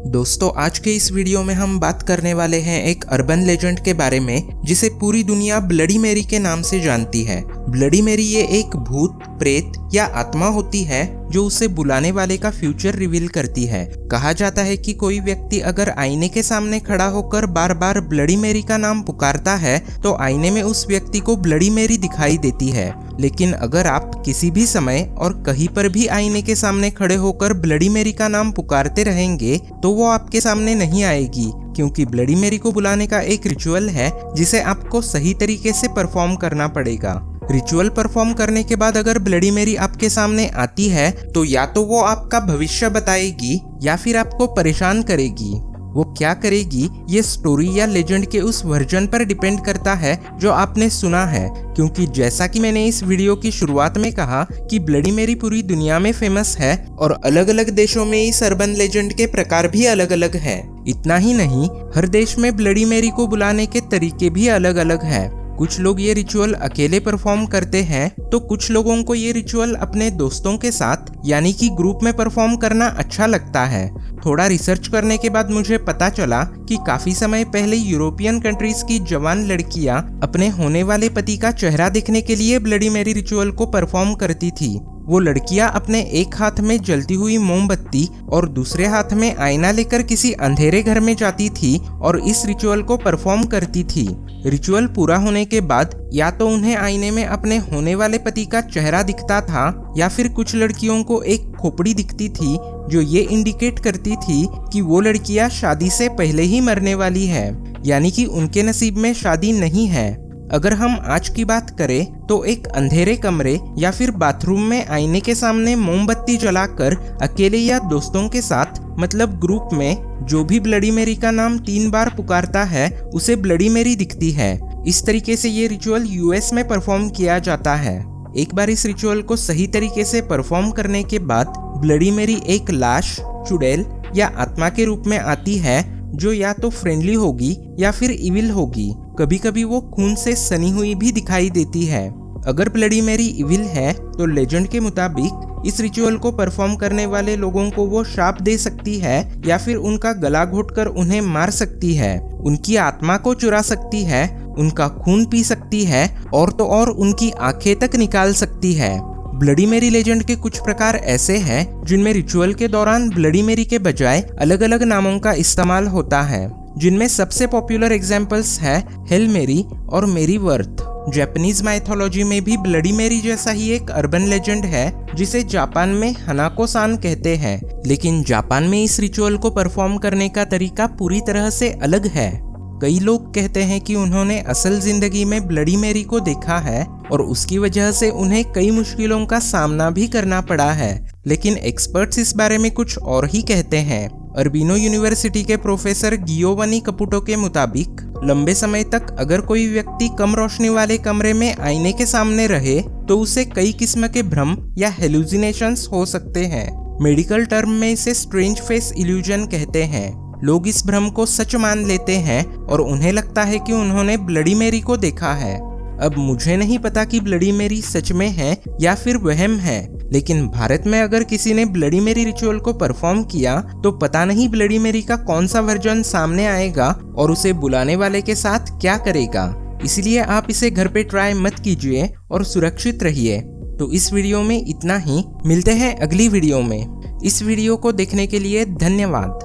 दोस्तों, आज के इस वीडियो में हम बात करने वाले हैं एक अर्बन लेजेंड के बारे में जिसे पूरी दुनिया ब्लडी मैरी के नाम से जानती है। ब्लडी मैरी ये एक भूत, प्रेत या आत्मा होती है जो उसे बुलाने वाले का फ्यूचर रिवील करती है। कहा जाता है कि कोई व्यक्ति अगर आईने के सामने खड़ा होकर बार बार ब्लडी मैरी का नाम पुकारता है तो आईने में उस व्यक्ति को ब्लडी मैरी दिखाई देती है। लेकिन अगर आप किसी भी समय और कहीं पर भी आईने के सामने खड़े होकर ब्लडी मैरी का नाम पुकारते रहेंगे तो वो आपके सामने नहीं आएगी, क्योंकि ब्लडी मैरी को बुलाने का एक रिचुअल है जिसे आपको सही तरीके से परफॉर्म करना पड़ेगा। रिचुअल परफॉर्म करने के बाद अगर ब्लडी मैरी आपके सामने आती है तो या तो वो आपका भविष्य बताएगी या फिर आपको परेशान करेगी। वो क्या करेगी ये स्टोरी या लेजेंड के उस वर्जन पर डिपेंड करता है जो आपने सुना है, क्योंकि जैसा कि मैंने इस वीडियो की शुरुआत में कहा कि ब्लडी मैरी पूरी दुनिया में फेमस है और अलग अलग देशों में इस अर्बन लेजेंड के प्रकार भी अलग अलग है। इतना ही नहीं, हर देश में ब्लडी मैरी को बुलाने के तरीके भी अलग अलग है। कुछ लोग ये रिचुअल अकेले परफॉर्म करते हैं तो कुछ लोगों को ये रिचुअल अपने दोस्तों के साथ यानी कि ग्रुप में परफॉर्म करना अच्छा लगता है। थोड़ा रिसर्च करने के बाद मुझे पता चला कि काफी समय पहले यूरोपियन कंट्रीज की जवान लड़कियां अपने होने वाले पति का चेहरा देखने के लिए ब्लडी मैरी रिचुअल को परफॉर्म करती थी। वो लड़कियां अपने एक हाथ में जलती हुई मोमबत्ती और दूसरे हाथ में आईना लेकर किसी अंधेरे घर में जाती थी और इस रिचुअल को परफॉर्म करती थी। रिचुअल पूरा होने के बाद या तो उन्हें आईने में अपने होने वाले पति का चेहरा दिखता था या फिर कुछ लड़कियों को एक खोपड़ी दिखती थी जो ये इंडिकेट करती थी कि वो लड़कियां शादी से पहले ही मरने वाली है, यानी कि उनके नसीब में शादी नहीं है। अगर हम आज की बात करें तो एक अंधेरे कमरे या फिर बाथरूम में आईने के सामने मोमबत्ती जलाकर अकेले या दोस्तों के साथ मतलब ग्रुप में जो भी ब्लडी मैरी का नाम 3 बार पुकारता है उसे ब्लडी मैरी दिखती है। इस तरीके से ये रिचुअल यूएस में परफॉर्म किया जाता है। एक बार इस रिचुअल को सही तरीके से परफॉर्म करने के बाद ब्लडी मैरी एक लाश, चुड़ैल या आत्मा के रूप में आती है जो या तो फ्रेंडली होगी या फिर इविल होगी। कभी कभी वो खून से सनी हुई भी दिखाई देती है। अगर ब्लडी मैरी इविल है तो लेजेंड के मुताबिक इस रिचुअल को परफॉर्म करने वाले लोगों को वो शाप दे सकती है या फिर उनका गला घोटकर उन्हें मार सकती है, उनकी आत्मा को चुरा सकती है, उनका खून पी सकती है और तो और उनकी आंखें तक निकाल सकती है। ब्लडी मैरी लेजेंड के कुछ प्रकार ऐसे हैं जिनमें रिचुअल के दौरान ब्लडी मैरी के बजाय अलग अलग नामों का इस्तेमाल होता है, जिनमें सबसे पॉपुलर एग्जांपल्स है हेल मैरी और मेरी वर्थ। जापानीज माइथोलॉजी में भी ब्लडी मैरी जैसा ही एक अर्बन लेजेंड है जिसे जापान में हनाको सान कहते हैं, लेकिन जापान में इस रिचुअल को परफॉर्म करने का तरीका पूरी तरह से अलग है। कई लोग कहते हैं कि उन्होंने असल जिंदगी में ब्लडी मैरी को देखा है और उसकी वजह से उन्हें कई मुश्किलों का सामना भी करना पड़ा है, लेकिन एक्सपर्ट्स इस बारे में कुछ और ही कहते हैं। अर्बिनो यूनिवर्सिटी के प्रोफेसर गियोवनी कपुटो के मुताबिक लंबे समय तक अगर कोई व्यक्ति कम रोशनी वाले कमरे में आईने के सामने रहे तो उसे कई किस्म के भ्रम या हेलुसिनेशंस हो सकते हैं। मेडिकल टर्म में इसे स्ट्रेंज फेस इल्यूजन कहते हैं। लोग इस भ्रम को सच मान लेते हैं और उन्हें लगता है कि उन्होंने ब्लडी मैरी को देखा है। अब मुझे नहीं पता कि ब्लडी मैरी सच में है या फिर वहम है, लेकिन भारत में अगर किसी ने ब्लडी मैरी रिचुअल को परफॉर्म किया तो पता नहीं ब्लडी मैरी का कौन सा वर्जन सामने आएगा और उसे बुलाने वाले के साथ क्या करेगा। इसलिए आप इसे घर पे ट्राई मत कीजिए और सुरक्षित रहिए। तो इस वीडियो में इतना ही, मिलते हैं अगली वीडियो में। इस वीडियो को देखने के लिए धन्यवाद।